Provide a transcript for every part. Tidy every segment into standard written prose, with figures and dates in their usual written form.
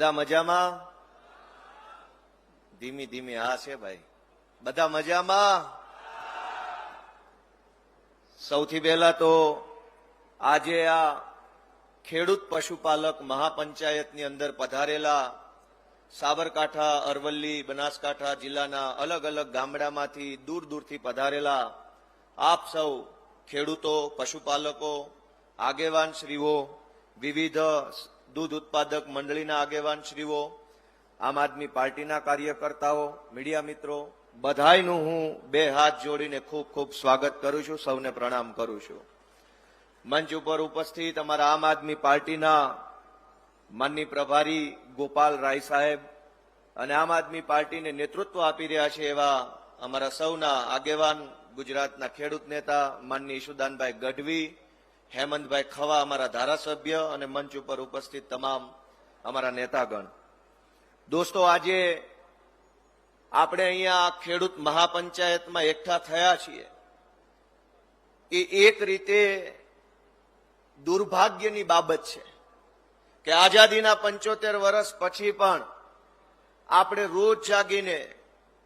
બધા મજામાં? ધીમી ધીમી હા છે ભાઈ. બધા મજામાં? સૌથી પહેલા તો આજે આ ખેડૂત પશુપાલક મહાપંચાયતની અંદર પધારેલા સાબરકાંઠા, અરવલ્લી, બનાસકાંઠા જિલ્લાના અલગ અલગ ગામડામાંથી દૂર દૂરથી પધારેલા આપ સૌ ખેડૂતો, પશુપાલકો, આગેવાનશ્રીઓ, વિવિધ દૂધ ઉત્પાદક મંડળીના આગેવાનશ્રીઓ, આમ આદમી પાર્ટીના કાર્યકર્તાઓ, મીડિયા મિત્રો, બધાયનું હું બે હાથ જોડીને ખૂબ ખૂબ સ્વાગત કરું છું, સૌને પ્રણામ કરું છું. મંચ ઉપર ઉપસ્થિત અમારા આમ આદમી પાર્ટીના માનનીય પ્રભારી ગોપાલ રાય સાહેબ અને આમ આદમી પાર્ટીને નેતૃત્વ આપી રહ્યા છે એવા અમારા સૌના આગેવાન ગુજરાતના ખેડૂત નેતા માનનીય ઈશુદાનભાઈ ગઢવી, હેમંતભાઈ ખવા અમારા ધારાસભ્ય અને મંચ ઉપર ઉપસ્થિત તમામ અમારા નેતાગણ. દોસ્તો, આજે આપણે અહીંયા ખેડૂત મહાપંચાયતમાં એકઠા થયા છીએ એ એક રીતે દુર્ભાગ્યની બાબત છે કે આઝાદીના 75 વર્ષ પછી પણ આપણે રોજ જાગીને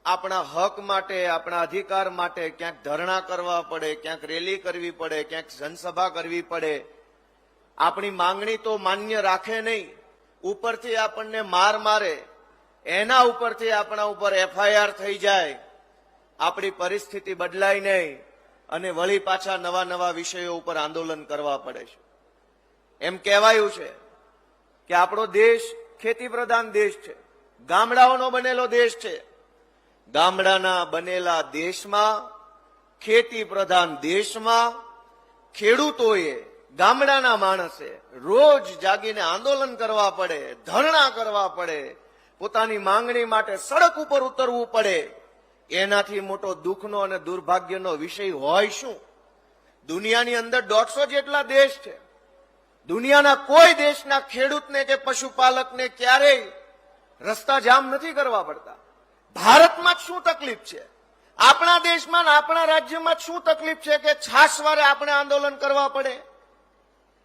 આપણા હક માટે, આપણા અધિકાર માટે ક્યાંક ધરણા કરવા પડે, ક્યાંક રેલી કરવી પડે, ક્યાંક જનસભા કરવી પડે. આપણી માંગણી તો માન્ય રાખે નહીં, ઉપરથી આપણને માર મારે, એના ઉપરથી આપણા ઉપર FIR થઈ જાય, આપણી પરિસ્થિતિ બદલાય નહીં અને વળી પાછા નવા નવા વિષયો ઉપર આંદોલન કરવા પડે છે. એમ કહેવાયું છે કે આપણો દેશ ખેતી પ્રધાન દેશ છે, ગામડાઓનો બનેલો દેશ છે. ગામડાના બનેલા દેશમાં, ખેતી પ્રધાન દેશમાં ખેડૂતોએ, ગામડાના માણસે રોજ જાગીને આંદોલન કરવા પડે, ધરણા કરવા પડે, પોતાની માંગણી માટે સડક ઉપર ઉતરવું પડે. એનાથી મોટો દુઃખનો અને દુર્ભાગ્યનો વિષય હોય શું? દુનિયાની અંદર 150 જેટલા દેશ છે. દુનિયાના કોઈ દેશના ખેડૂતને કે પશુપાલકને ક્યારેય રસ્તા જામ નથી કરવા પડતા. ભારતમાં જ શું તકલીફ છે? આપણા દેશમાં, આપણા રાજ્યમાં શું તકલીફ છે કે છાસવારે આપણે આંદોલન કરવા પડે?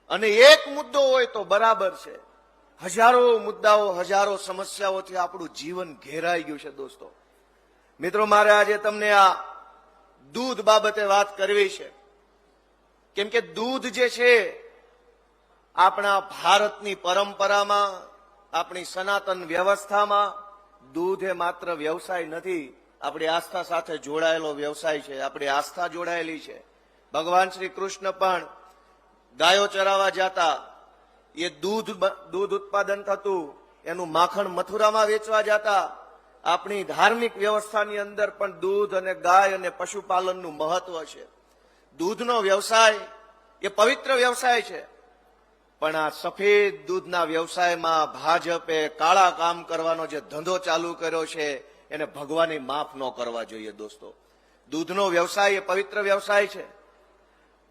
અને એક મુદ્દો હોય તો બરાબર છે, હજારો મુદ્દાઓ, હજારો સમસ્યાઓથી આપણું જીવન ઘેરાઈ ગયું છે. દોસ્તો મિત્રો, મારે આજે તમને આ દૂધ બાબતે વાત કરવી છે, કેમ કે દૂધ જે છે આપણા ભારતની પરંપરામાં, આપણી સનાતન વ્યવસ્થામાં દૂધ એ માત્ર વ્યવસાય નથી, આપણી આસ્થા સાથે જોડાયેલો વ્યવસાય છે. આપણી આસ્થા જોડાયેલી છે. ભગવાન શ્રી કૃષ્ણ પણ ગાયો ચરાવવા જતા, એ દૂધ ઉત્પાદન થતું, એનું માખણ મથુરામાં વેચવા જતા. આપણી ધાર્મિક વ્યવસ્થાની અંદર પણ દૂધ અને ગાય અને પશુપાલનનું મહત્વ છે. દૂધનો વ્યવસાય એ પવિત્ર વ્યવસાય છે, પણ આ સફેદ દૂધના વ્યવસાયમાં ભાજપે કાળા કામ કરવાનો જે ધંધો ચાલુ કર્યો છે એને ભગવાને માફ ન કરવા જોઈએ. દોસ્તો, દૂધનો વ્યવસાય એ પવિત્ર વ્યવસાય છે.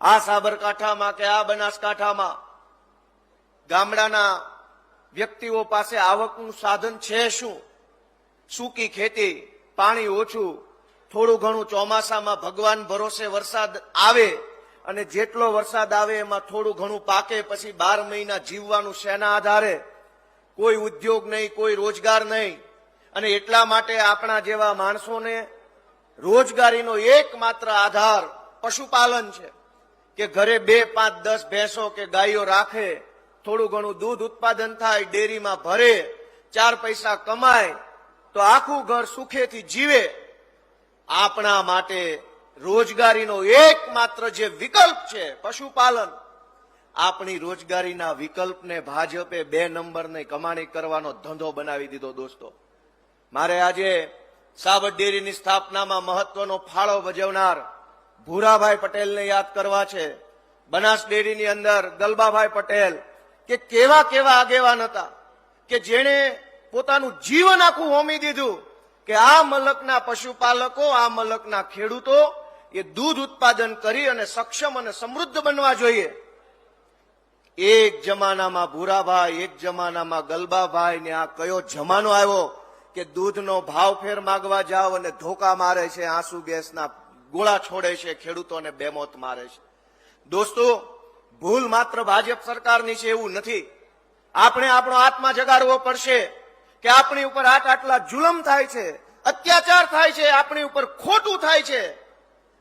આ સાબરકાંઠામાં કે આ બનાસકાંઠામાં ગામડાના વ્યક્તિઓ પાસે આવકનું સાધન છે શું? સૂકી ખેતી, પાણી ઓછું, થોડું ઘણું ચોમાસામાં ભગવાન ભરોસે વરસાદ આવે અને જેટલો વરસાદ આવે એમાં થોડું ઘણું પાકે, પછી 12 મહિના જીવવાનું શેના આધારે? કોઈ ઉદ્યોગ નહીં, કોઈ રોજગાર નહીં. અને એટલા માટે આપણા જેવા માણસોને રોજગારીનો એકમાત્ર આધાર પશુપાલન છે કે ઘરે 2, 5, 10 ભેંસો કે ગાયો રાખે, થોડું ઘણું દૂધ ઉત્પાદન થાય, ડેરીમાં ભરે, 4 પૈસા કમાય તો આખું ઘર સુખેથી જીવે. આપણા માટે રોજગારીનો એકમાત્ર જે વિકલ્પ છે પશુપાલન. આપણી રોજગારીના વિકલ્પને ભાજપે 2 નંબરની કમાણી કરવાનો ધંધો બનાવી દીધો. દોસ્તો, મારે આજે સાબર ડેરીની સ્થાપનામાં મહત્વનો ફાળો ભજવનાર ભૂરાભાઈ પટેલને યાદ કરવા છે. બનાસ ડેરીની અંદર ગલબાભાઈ પટેલ કે કેવા કેવા આગેવાન હતા કે જેણે પોતાનું જીવન આખું હોમી દીધું કે આ મલકના પશુપાલકો, આ મલકના ખેડૂતો એ દૂધ ઉત્પાદન કરી અને સક્ષમ અને સમૃદ્ધ બનવા જોઈએ. એક જમાનામાં ભૂરાભાઈ, એક જમાનામાં ગલબાભાઈ ને આ કયો જમાનો આવ્યો કે દૂધનો ભાવ ફેર માગવા જાવ અને ધોકા મારે છે, આંસુ ગેસના ગોળા છોડે છે, ખેડૂતોને બેમોત મારે છે. દોસ્તો, ભૂલ માત્ર ભાજપ સરકારની છે એવું નથી. આપણે આપણો આત્મા જગાડવો પડશે કે આપણી ઉપર આટલા જુલમ થાય છે, અત્યાચાર થાય છે, આપણી ઉપર ખોટું થાય છે,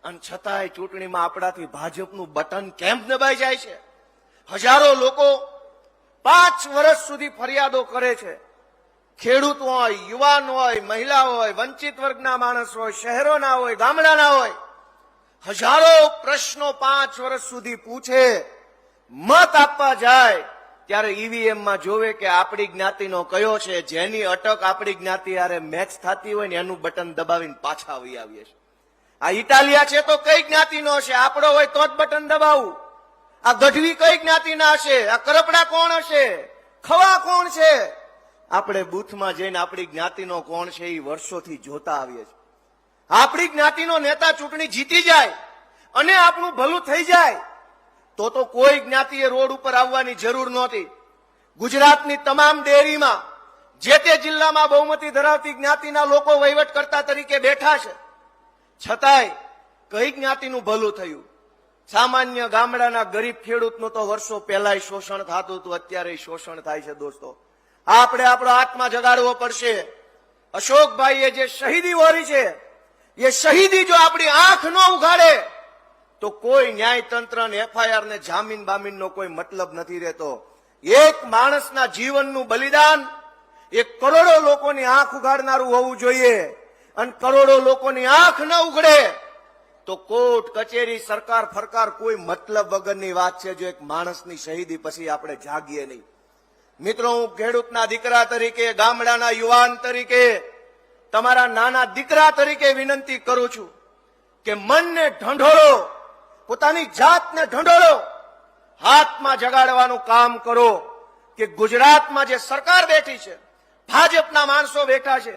અને છતાંય ચૂંટણીમાં આપણાથી ભાજપનું બટન કેમ દબાઈ જાય છે? હજારો લોકો 5 વર્ષ સુધી ફરિયાદો કરે છે. ખેડૂત હોય, યુવાન હોય, મહિલા હોય, વંચિત વર્ગના માણસ હોય, શહેરોના હોય, ગામડાના હોય, હજારો પ્રશ્નો 5 વર્ષ સુધી પૂછે. મત આપવા જાય ત્યારે ઈવીએમમાં જોવે કે આપણી જ્ઞાતિનો કયો છે. જેની અટક આપણી જ્ઞાતિ હારે મેચ થતી હોય ને એનું બટન દબાવીને પાછા આવી આવીએ છીએ. આ ઇટાલિયા છે તો કઈ જ્ઞાતિનો હશે? આપણો હોય તો જ બટન દબાવું. આ ગઢવી કઈ જ્ઞાતિના હશે? આ કરપડા કોણ હશે? ખવા કોણ છે? આપણે બૂથમાં જઈને આપણી જ્ઞાતિનો કોણ છે એ વર્ષોથી જોતા આવીએ છીએ. આપણી જ્ઞાતિનો નેતા ચૂંટણી જીતી જાય અને આપણું ભલું થઈ જાય તો કોઈ જ્ઞાતિએ રોડ ઉપર આવવાની જરૂર નહોતી. ગુજરાતની તમામ ડેરીમાં જે તે જિલ્લામાં બહુમતી ધરાવતી જ્ઞાતિના લોકો વહીવટકર્તા તરીકે બેઠા છે. છતાંય કઈ જ્ઞાતિનું ભલું થયું? સામાન્ય ગામડાના ગરીબ ખેડૂતનું તો વર્ષો પહેલા શોષણ થતું હતું, અત્યારે શોષણ થાય છે. દોસ્તો, આપણે આપણો આત્મા જગાડવો પડશે. અશોકભાઈએ જે શહીદી વહોરી છે એ શહીદી જો આપણી આંખ ન ઉઘાડે તો કોઈ ન્યાયતંત્ર અને એફઆઈઆર ને જામીન બામીનનો કોઈ મતલબ નથી રહેતો. એક માણસના જીવનનું બલિદાન એ કરોડો લોકોની આંખ ઉઘાડનારું હોવું જોઈએ. અને કરોડો લોકોની આંખ ન ઉઘડે તો કોર્ટ કચેરી સરકાર ફરકાર કોઈ મતલબ વગરની વાત છે. જો એક માણસની શહીદી પછી આપણે જાગીએ નહીં. મિત્રો, હું ખેડૂતના દીકરા તરીકે, ગામડાના યુવાન તરીકે, તમારા નાના દીકરા તરીકે વિનંતી કરું છું કે મનને ઢંઢોળો, પોતાની જાતને ઢંઢોળો, હાથમાં જગાડવાનું કામ કરો કે ગુજરાતમાં જે સરકાર બેઠી છે, ભાજપના માણસો બેઠા છે,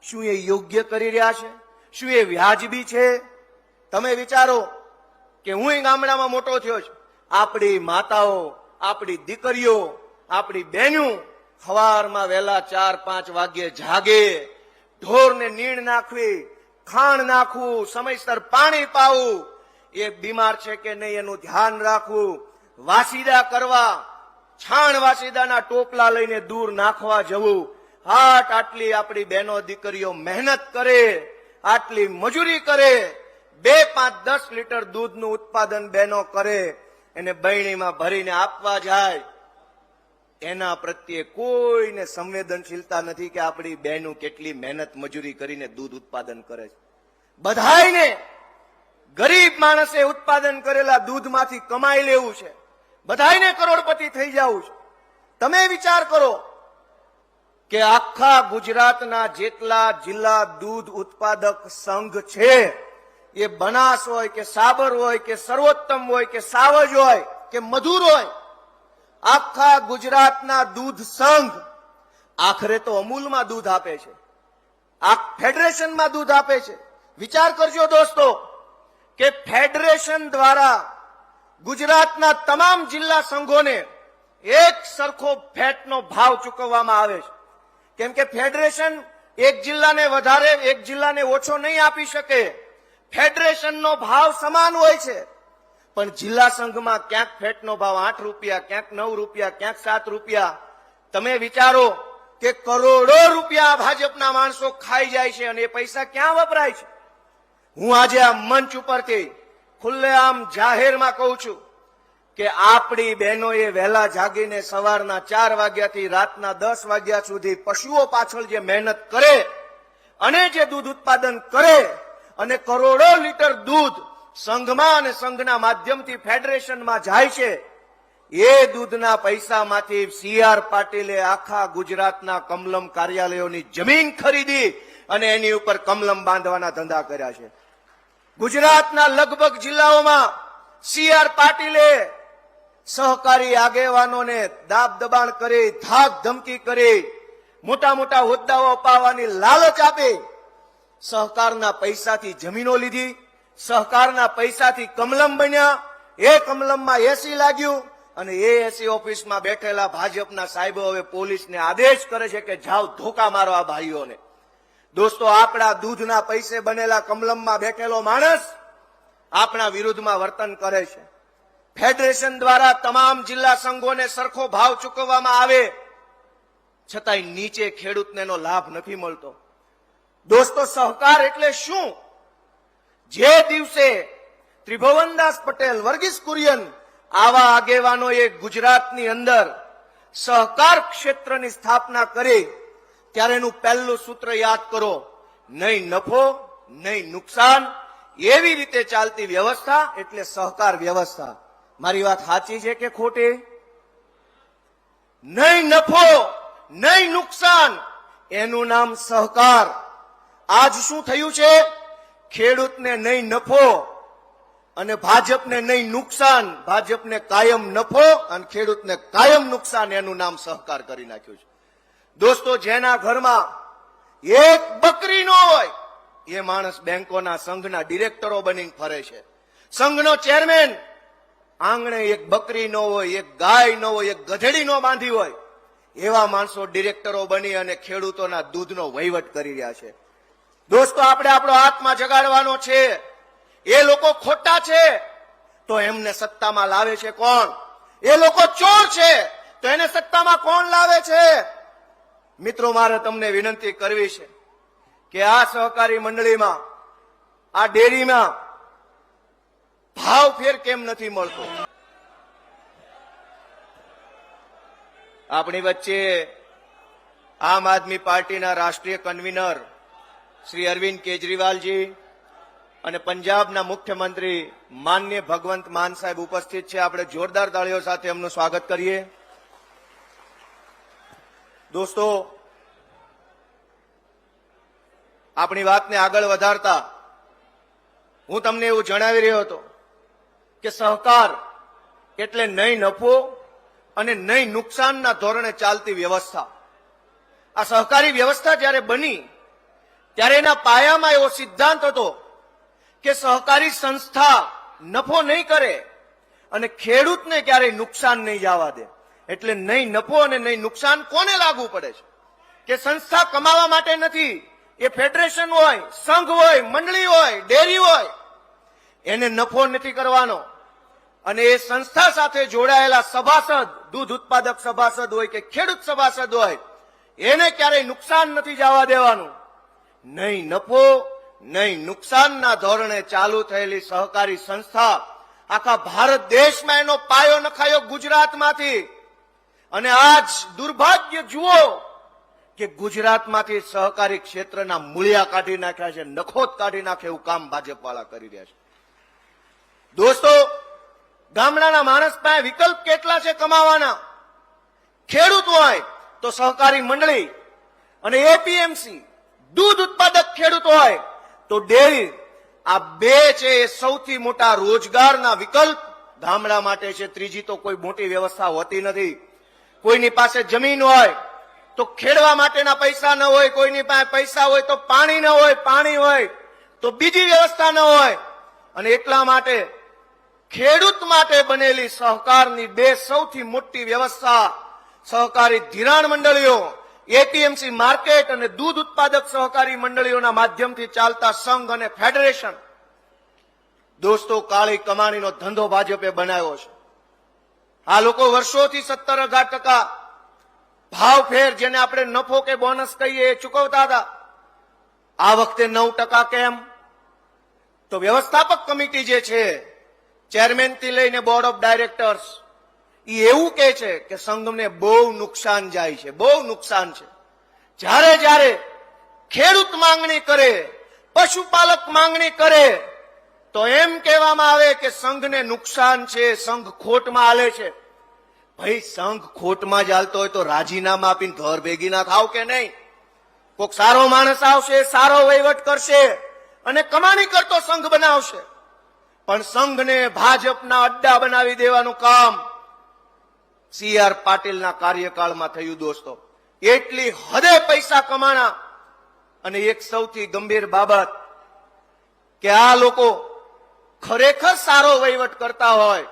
શું એ યોગ્ય કરી રહ્યા છે? શું એ વ્યાજબી છે? તમે વિચારો કે હું ગામડામાં મોટો થયો છું. આપણી માતાઓ, આપણી દીકરીઓ, આપણી બહેનો સવારમાં વહેલા 4-5 વાગ્યે જાગે, ઢોરને નીણ નાખવી, ખાણ નાખવું, સમયસર પાણી પાવું, એ બીમાર છે કે નહીં એનું ધ્યાન રાખવું, વાસીદા કરવા, છાણ વાસીદાના ટોપલા લઈને દૂર નાખવા જવું. આટલી આપણી બહેનો દીકરીઓ મહેનત કરે, આટલી મજૂરી કરે, 2-5-10 લીટર દૂધનું ઉત્પાદન બહેનો કરે, એને બરણીમાં ભરીને આપવા જાય. એના પ્રત્યે કોઈને સંવેદનશીલતા નથી કે આપણી બહેનો કેટલી મહેનત મજૂરી કરીને દૂધ ઉત્પાદન કરે છે. બધાયને ગરીબ માણસે ઉત્પાદન કરેલા દૂધમાંથી કમાઈ લેવું છે. બધાયને કરોડપતિ થઈ જવું છે. તમે વિચાર કરો કે આખા ગુજરાતના જેટલા જિલ્લા દૂધ ઉત્પાદક સંઘ છે, એ બનાસ હોય કે સાબર હોય કે સર્વોત્તમ હોય કે સાવજ હોય કે મધુર હોય, આખા ગુજરાતના દૂધ સંઘ આખરે તો અમૂલમાં દૂધ આપે છે, આ ફેડરેશનમાં દૂધ આપે છે. વિચાર કરજો દોસ્તો કે ફેડરેશન દ્વારા ગુજરાતના તમામ જિલ્લા સંઘોને એક સરખો ફેટનો ભાવ ચૂકવવામાં આવે છે. કેમ કે ફેડરેશન એક જિલ્લાને વધારે, એક જિલ્લાને ઓછો નહીં આપી શકે. ફેડરેશનનો ભાવ સમાન હોય છે, પણ જિલ્લા સંઘમાં ક્યાંક ફેટનો ભાવ 8 રૂપિયા, ક્યાંક 9 રૂપિયા, ક્યાંક 7 રૂપિયા. તમે વિચારો કે કરોડો રૂપિયા ભાજપના માણસો ખાઈ જાય છે અને એ પૈસા ક્યાં વપરાય છે? હું આજે આ મંચ ઉપરથી ખુલ્લેઆમ જાહેરમાં કહું છું કે આપણી બહેનોએ વહેલા જાગીને સવારના 4 વાગ્યાથી રાતના 10 વાગ્યા સુધી પશુઓ પાછળ જે મહેનત કરે અને જે દૂધ ઉત્પાદન કરે અને કરોડો લીટર દૂધ સંઘમાં અને સંઘના માધ્યમથી ફેડરેશનમાં જાય છે, એ દૂધના પૈસામાંથી CR પાટીલે આખા ગુજરાતના કમલમ કાર્યાલયોની જમીન ખરીદી અને એની ઉપર કમલમ બાંધવાના ધંધા કર્યા છે. ગુજરાતના લગભગ જિલ્લાઓમાં CR પાટીલે સહકારી આગેવાનોને દાબ દબાણ કરી, ધાક ધમકી કરી, મોટા મોટા હોદ્દાઓ અપાવવાની લાલચ આપી, સહકારના પૈસાથી જમીનો લીધી, સહકારના પૈસાથી કમલમ બન્યા. એ કમલમમાં એસી લાગ્યું અને એ એસી ઓફિસમાં બેઠેલા ભાજપના સાહેબો હવે પોલીસને આદેશ કરે છે કે જાઓ ધોકા મારો આ ભાઈઓને. દોસ્તો, આપણા દૂધના પૈસે બનેલા કમલમમાં બેઠેલો માણસ આપણા વિરુદ્ધમાં વર્તન કરે છે. ફેડરેશન દ્વારા તમામ જિલ્લા સંઘોને સરખો ભાવ ચૂકવવામાં આવે, છતાંય નીચે ખેડૂતને એનો લાભ નથી મળતો. દોસ્તો, સહકાર એટલે શું? જે દિવસે ત્રિભુવનદાસ પટેલ, વર્ગીસ કુરિયન આવા આગેવાનોએ ગુજરાતની અંદર સહકાર ક્ષેત્રની સ્થાપના કરી, ત્યારે એનું પહેલું સૂત્ર યાદ કરો, નહીં નફો નહીં નુકસાન, એવી રીતે ચાલતી વ્યવસ્થા એટલે સહકાર વ્યવસ્થા. મારી વાત સાચી છે કે ખોટી? નહીં નફો નહીં નુકસાન, એનું નામ સહકાર. આજ શું થયું છે? ખેડૂતને નહીં નફો અને ભાજપને નહીં નુકસાન, ભાજપને કાયમ નફો અને ખેડૂતને કાયમ નુકસાન, એનું નામ સહકાર કરી નાખ્યું છે. દોસ્તો, જેના ઘરમાં એક બકરી ન હોય એ માણસ બેંકોના સંઘના ડિરેક્ટરો બની ફરે છે. સંઘનો ચેરમેન આંગણે એક બકરી ન હોય, એક ગાય ન હોય, એક ગધેડી ન બાંધી હોય, એવા માણસો ડિરેક્ટરો બની અને ખેડૂતોના દૂધનો વહીવટ કરી રહ્યા છે. દોસ્તો, આપણે આપણો આત્મા જગાડવાનો છે. એ લોકો ખોટા છે તો એમને સત્તામાં લાવે છે કોણ? એ લોકો ચોર છે તો એને સત્તામાં કોણ લાવે છે? મિત્રો, મારે તમને વિનંતી કરવી છે કે આ સહકારી મંડળીમાં, આ ડેરીમાં ભાવ ફેર કેમ નથી મળતો? આપણી વચ્ચે આમ આદમી પાર્ટીના રાષ્ટ્રીય કન્વીનર શ્રી અરવિંદ કેજરીવાલજી અને પંજાબના મુખ્યમંત્રી માનનીય ભગવંત માન સાહેબ ઉપસ્થિત છે. આપણે જોરદાર તાળીઓ સાથે એમનું સ્વાગત કરીએ. દોસ્તો, આપણી વાતને આગળ વધારતા હું તમને એવું જણાવી રહ્યો હતો કે સહકાર એટલે નહીં નફો અને નહીં નુકસાનના ધોરણે ચાલતી વ્યવસ્થા. આ સહકારી વ્યવસ્થા જ્યારે બની ત્યારે એના પાયામાં એવો સિદ્ધાંત હતો કે સહકારી સંસ્થા નફો નહીં કરે અને ખેડૂતને ક્યારેય નુકસાન નહીં જવા દે. એટલે નહીં નફો અને નહીં નુકસાન કોને લાગુ પડે છે? કે સંસ્થા કમાવા માટે નથી. એ ફેડરેશન હોય, સંઘ હોય, મંડળી હોય, ડેરી હોય, એને નફો નથી કરવાનો. અને એ સંસ્થા સાથે જોડાયેલા સભાસદ, દૂધ ઉત્પાદક સભાસદ હોય કે ખેડૂત સભાસદ હોય, એને ક્યારેય નુકસાન નથી જવા દેવાનું. નહીં નફો નહીં નુકસાનના ધોરણે ચાલુ થયેલી સહકારી સંસ્થા આખા ભારત દેશમાં એનો પાયો નખાયો ગુજરાતમાંથી. અને આજ દુર્ભાગ્ય જુઓ કે ગુજરાતમાંથી સહકારી ક્ષેત્રના મૂળિયા કાઢી નાખ્યા છે, નખોત કાઢી નાખે એવું કામ ભાજપવાળા કરી રહ્યા છે. દોસ્તો, ગામડાના માણસ પાસે વિકલ્પ કેટલા છે કમાવાના? ખેડૂત હોય તો સહકારી મંડળી અને એપીએમસી, દૂધ ઉત્પાદક ખેડૂત હોય તો ડેરી. આ બે છે એ સૌથી મોટા રોજગારના વિકલ્પ ગામડા માટે છે. ત્રીજી તો કોઈ મોટી વ્યવસ્થા હોતી નથી. કોઈની પાસે જમીન હોય તો ખેડવા માટેના પૈસા ન હોય, કોઈની પાસે પૈસા હોય તો પાણી ન હોય, પાણી હોય તો બીજી વ્યવસ્થા ન હોય. અને એટલા માટે ખેડૂત માટે બનેલી સહકારની બે સૌથી મોટી વ્યવસ્થા સહકારી ધિરાણ મંડળીઓ, એપીએમસી માર્કેટ અને દૂધ ઉત્પાદક સહકારી મંડળીઓના માધ્યમથી ચાલતા સંઘ અને ફેડરેશન. દોસ્તો, કાળી કમાણીનો ધંધો ભાજપે બનાવ્યો છે. આ લોકો વર્ષોથી 17-18% ભાવ ફેર, જેને આપણે નફો કે બોનસ કહીએ, એ ચૂકવતા હતા. આ વખતે 9% કેમ? તો વ્યવસ્થાપક કમિટી જે છે, ચેરમેન થી લઈને બોર્ડ ઓફ ડાયરેક્ટર્સ, એ એવું કહે છે કે સંઘને બહુ નુકસાન જાય છે, બહુ નુકસાન છે. જ્યારે જ્યારે ખેડૂત માંગણી કરે, પશુપાલક માંગણી કરે તો એમ કહેવામાં આવે કે સંઘને નુકસાન છે, સંઘ ખોટમાં હાલે છે. ભાઈ, સંઘ ખોટમાં જ હાલતો હોય તો રાજીનામા આપીને ઘર ભેગી ના થાવ કે નહીં? કોઈક સારો માણસ આવશે, સારો વહીવટ કરશે અને કમાણી કરતો સંઘ બનાવશે. પણ સંઘને ભાજપના અડ્ડા બનાવી દેવાનું કામ CR પાટીલના કાર્યકાળમાં થયું. દોસ્તો, એટલી હદે પૈસા કમાણા. અને એક સૌથી ગંભીર બાબત કે આ લોકો ખરેખર સારો વહીવટ કરતા હોય,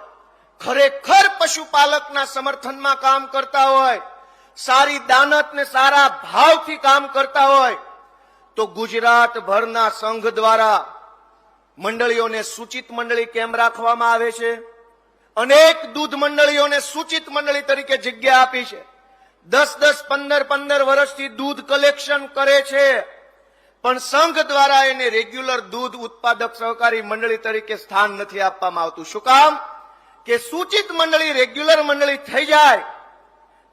ખરેખર પશુપાલકના સમર્થનમાં કામ કરતા હોય, સારી દાનત ને સારા ભાવથી કામ કરતા હોય તો ગુજરાતભરના સંઘ દ્વારા મંડળીઓને સૂચિત મંડળી કેમ રાખવામાં આવે છે? અનેક દૂધ મંડળીઓને સૂચિત મંડળી તરીકે જગ્યા આપી છે. 10-10, 15-15 વર્ષથી દૂધ કલેક્શન કરે છે, પણ સંઘ દ્વારા એને રેગ્યુલર દૂધ ઉત્પાદક સહકારી મંડળી તરીકે સ્થાન નથી આપવામાં આવતું. શું કામ? કે સૂચિત મંડળી રેગ્યુલર મંડળી થઈ જાય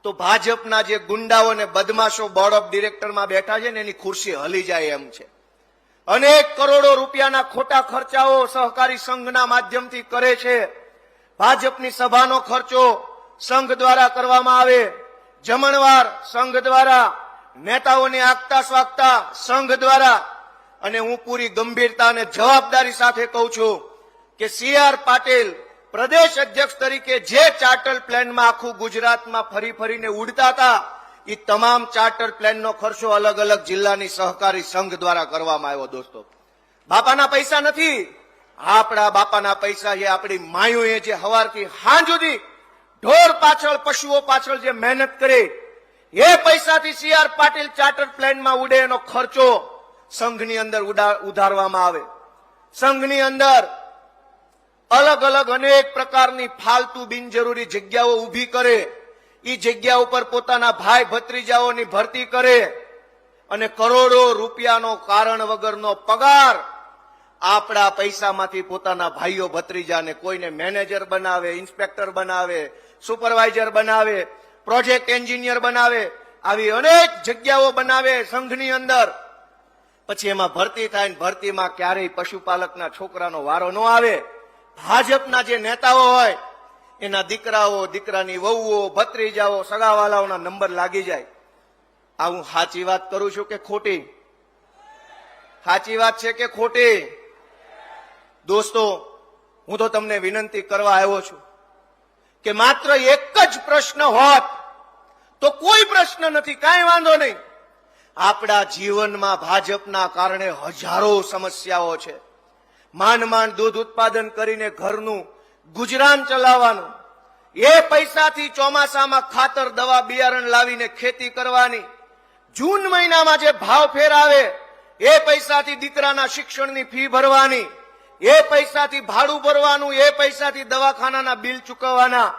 તો ભાજપના જે ગુંડાઓ અને બદમાશો બોર્ડ ઓફ ડિરેક્ટરમાં બેઠા છે ને એની ખુરશી હલી જાય એમ છે. અનેક કરોડો રૂપિયાના ખોટા ખર્ચાઓ સહકારી સંઘના માધ્યમથી કરે છે. ભાજપની સભાનો ખર્ચો સંઘ દ્વારા કરવામાં આવે, જમણવાર સંઘ દ્વારા, નેતાઓની આગતા સ્વાગતા સંઘ દ્વારા. અને હું પૂરી ગંભીરતા અને જવાબદારી સાથે કહું છું કે સી.આર. પાટીલ પ્રદેશ અધ્યક્ષ તરીકે જે ચાર્ટર પ્લાનમાં આખું ગુજરાતમાં ફરી ફરીને ઉડતા હતા એ તમામ ચાર્ટર પ્લાનનો ખર્ચો અલગ અલગ જિલ્લાની સહકારી સંઘ દ્વારા કરવામાં આવ્યો. દોસ્તો, બાપાના પૈસા નથી, આપણા બાપાના પૈસા છે. આપણી માયુએ જે હવારથી સાંજ સુધી ઢોર પાછળ, પશુઓ પાછળ જે મહેનત કરી એ પૈસાથી સી.આર. પાટીલ ચાર્ટર પ્લાનમાં ઉડે એનો ખર્ચો સંઘની અંદર ઉધારવામાં આવે. સંઘની અંદર અલગ અલગ અનેક પ્રકારની ફાલતુ બિનજરૂરી જગ્યાઓ ઊભી કરે, એ જગ્યા ઉપર પોતાના ભાઈ ભત્રીજાઓની ભરતી કરે અને કરોડો રૂપિયાનો કારણ વગરનો પગાર આપણા પૈસામાંથી પોતાના ભાઈઓ ભત્રીજાને કોઈને મેનેજર બનાવે, ઇન્સ્પેક્ટર બનાવે, સુપરવાઇઝર બનાવે, પ્રોજેક્ટ એન્જિનિયર બનાવે, આવી અનેક જગ્યાઓ બનાવે સંઘની અંદર. પછી એમાં ભરતી થાય ને ભરતીમાં ક્યારેય પશુપાલકના છોકરાનો વારો ન આવે. ભાજપના જે નેતાઓ હોય એના દીકરાઓ, દીકરાની વહુઓ, ભત્રીજાઓ, સગાવાલાઓના નંબર લાગી જાય. આ હું સાચી વાત કરું છું કે ખોટી? સાચી વાત છે કે ખોટી? દોસ્તો, હું તો તમને વિનંતી કરવા આવ્યો છું કે માત્ર એક જ પ્રશ્ન હોત તો કોઈ પ્રશ્ન નથી, કાંઈ વાંધો નહીં. આપણા જીવનમાં ભાજપના કારણે હજારો સમસ્યાઓ છે. માંડ દૂધ ઉત્પાદન કરીને ઘરનું ગુજરાન ચલાવવાનું, એ પૈસાથી ચોમાસામાં ખાતર, દવા, બિયારણ લાવીને ખેતી કરવાની, જૂન મહિનામાં જે ભાવ ફેર આવે એ પૈસાથી દીકરાના શિક્ષણની ફી ભરવાની, એ પૈસાથી ભાડું ભરવાનું, એ પૈસાથી દવાખાનાના બિલ ચૂકવવાના.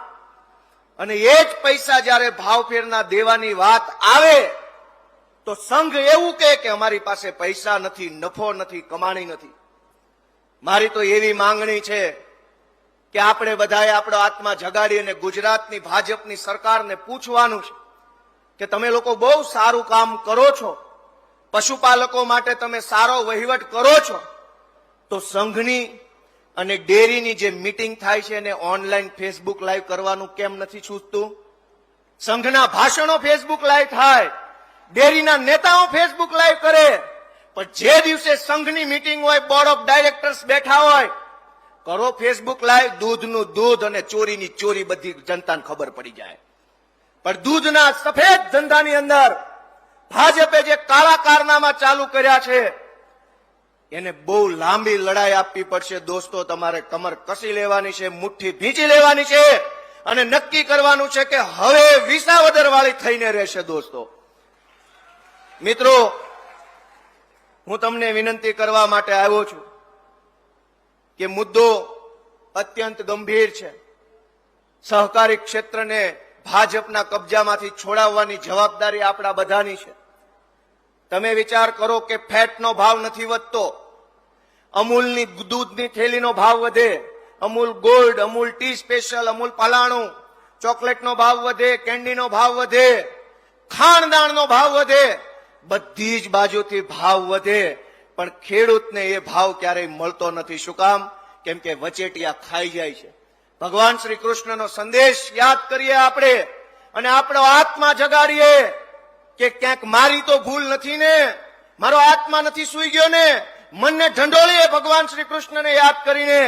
અને એ જ પૈસા જયારે ભાવફેરના દેવાની વાત આવે તો સંઘ એવું કહે કે અમારી પાસે પૈસા નથી, નફો નથી, કમાણી નથી. મારી તો એવી માંગણી છે કે આપણે બધાએ આપણો આત્મા જગાડી અને ગુજરાતની ભાજપની સરકારને પૂછવાનું છે કે તમે લોકો બહુ સારું કામ કરો છો, પશુપાલકો માટે તમે સારો વહીવટ કરો છો, તો સંઘની અને ડેરીની જે મીટિંગ થાય છે એને ઓનલાઈન ફેસબુક લાઈવ કરવાનું કેમ નથી સૂચતું? સંઘના ભાષણો ફેસબુક લાઈવ થાય, ડેરીના નેતાઓ ફેસબુક લાઈવ કરે, પણ જે દિવસે સંઘની મીટિંગ હોય, બોર્ડ ઓફ ડાયરેક્ટર્સ બેઠા હોય, કરો ફેસબુક લાઈવ. દૂધનું દૂધ અને ચોરીની ચોરી બધી જનતાને ખબર પડી જાય. પણ દૂધના સફેદ ધંધાની અંદર ભાજપે જે કાળા કારનામા ચાલુ કર્યા છે એને બહુ લાંબી લડાઈ આપવી પડશે. દોસ્તો, તમારે કમર કસી લેવાની છે, મુઠ્ઠી ભીંચી લેવાની છે અને નક્કી કરવાનું છે કે હવે વિસાવદર વાળી થઈને રહેશે. દોસ્તો મિત્રો, હું તમને વિનંતી કરવા માટે આવ્યો છું કે મુદ્દો અત્યંત ગંભીર છે. સહકારી ક્ષેત્રને ભાજપના કબજામાંથી છોડાવવાની જવાબદારી આપણા બધાની છે. તમે વિચાર કરો કે ફેટનો ભાવ નથી વધતો, અમૂલની દૂધની થેલીનો ભાવ વધે, Amul gold, Amul tea special, Amul પલાણું, ચોકલેટનો ભાવ વધે, કેન્ડીનો ભાવ વધે, ખાણદાણનો ભાવ વધે, બધી જ બાજુથી ભાવ વધે, પણ ખેડૂતને એ ભાવ ક્યારેય મળતો નથી. શું કામ? કેમ કે વચેટિયા ખાઈ જાય છે. ભગવાન શ્રી કૃષ્ણનો સંદેશ યાદ કરીએ આપણે અને આપણો આત્મા જગાડીએ કે ક્યાંક મારી તો ભૂલ નથી ને, મારો આત્મા નથી સૂઈ ગયો ને. મનને ઢંઢોળીએ ભગવાન શ્રી કૃષ્ણને યાદ કરીને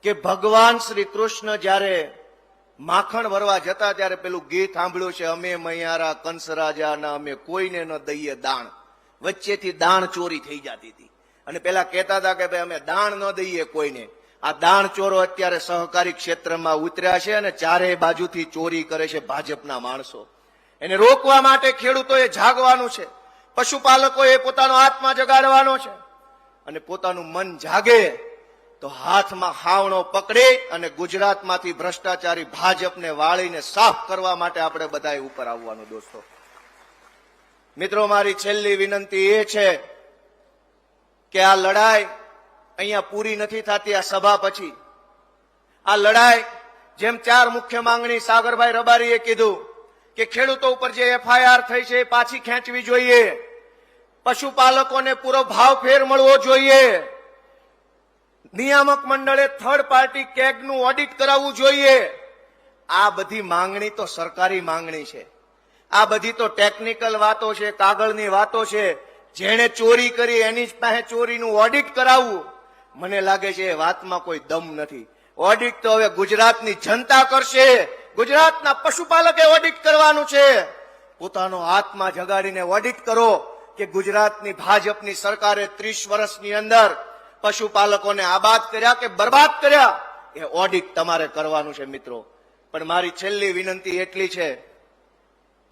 કે ભગવાન શ્રી કૃષ્ણ જયારે માખણ ભરવા જતા ત્યારે પેલું ગીત સાંભળ્યું છે, અમે મૈયારા કંસ રાજાના અમે કોઈને ન દઈએ દાણ. વચ્ચેથી દાણ ચોરી થઈ જતી હતી અને પેલા કહેતા હતા કે ભાઈ અમે દાણ ન દઈએ કોઈને. આ દાણ ચોરો અત્યારે સહકારી ક્ષેત્રમાં ઉતર્યા છે અને ચારે બાજુથી ચોરી કરે છે ભાજપના માણસો. એને રોકવા માટે ખેડૂતોએ જાગવાનું છે, પશુપાલકોએ પોતાનો આત્મા જગાડવાનો છે અને પોતાનું મન જાગે તો હાથમાં હાવણો પકડી અને ગુજરાતમાંથી ભ્રષ્ટાચારી ભાજપને વાળીને સાફ કરવા માટે આપણે બધાએ ઉપર આવવાનું. દોસ્તો મિત્રો, મારી છેલ્લી વિનંતી એ છે કે આ લડાઈ અહીંયા પૂરી નથી થતી. આ સભા પછી આ લડાઈ, જેમ 4 મુખ્ય માંગણી સાગરભાઈ રબારીએ કીધું કે ખેડૂતો ઉપર જે FIR થઈ છે એ પાછી ખેંચવી જોઈએ, પશુપાલકોને પૂરો ભાવ ફેર મળવો જોઈએ, નિયામક મંડળે થર્ડ પાર્ટી કેગનું ઓડિટ કરાવવું જોઈએ. આ બધી માંગણી તો સરકારી માંગણી છે. આ બધી તો ટેકનિકલ વાતો છે, કાગળની વાતો છે. જેણે ચોરી કરી એની જ પાસે ચોરીનું ઓડિટ કરાવવું, મને લાગે છે એ વાતમાં કોઈ દમ નથી. ઓડિટ તો હવે ગુજરાતની જનતા કરશે. ગુજરાતના પશુપાલકે ઓડિટ કરવાનું છે. પોતાનો આત્મા જગાડીને ઓડિટ કરો કે ગુજરાતની ભાજપની સરકારે 30 વર્ષની અંદર પશુપાલકોને આબાદ કર્યા કે બરબાદ કર્યા, એ ઓડિટ તમારે કરવાનું છે મિત્રો. પણ મારી છેલ્લી વિનંતી એટલી છે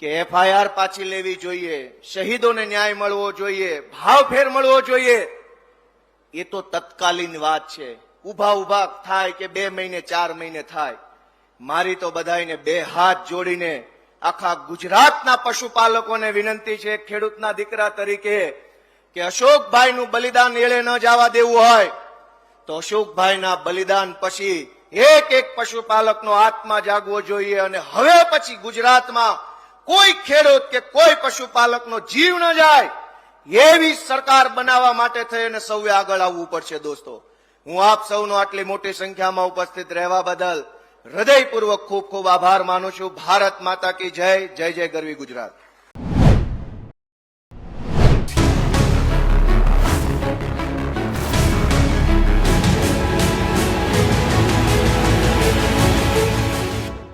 કે FIR પાછી લેવી જોઈએ, શહીદોને ન્યાય મળવો જોઈએ, ભાવ ફેર મળવો જોઈએ. એ તો તત્કાલીન વાત છે. ઉભા થાય કે 2 મહિને 4 મહિને થાય. મારી તો બધાને 2 હાથ જોડીને આખા ગુજરાતના પશુપાલકોને વિનંતી છે, ખેડૂતના દીકરા તરીકે, કે અશોકભાઈનું બલિદાન એળે ન જવા દેવું હોય તો અશોકભાઈના બલિદાન પછી એક પશુપાલકનો આત્મા જાગવો જોઈએ. અને હવે પછી ગુજરાતમાં કોઈ ખેડૂત કે કોઈ પશુપાલકનો જીવ ન જાય એવી સરકાર બનાવવા માટે થઈને સૌએ આગળ આવવું પડશે. દોસ્તો, હું આપ સૌનો આટલી મોટી સંખ્યામાં ઉપસ્થિત રહેવા બદલ હૃદયપૂર્વક ખૂબ ખૂબ આભાર માનું છું. ભારત માતા કી જય. જય જય ગરવી ગુજરાત.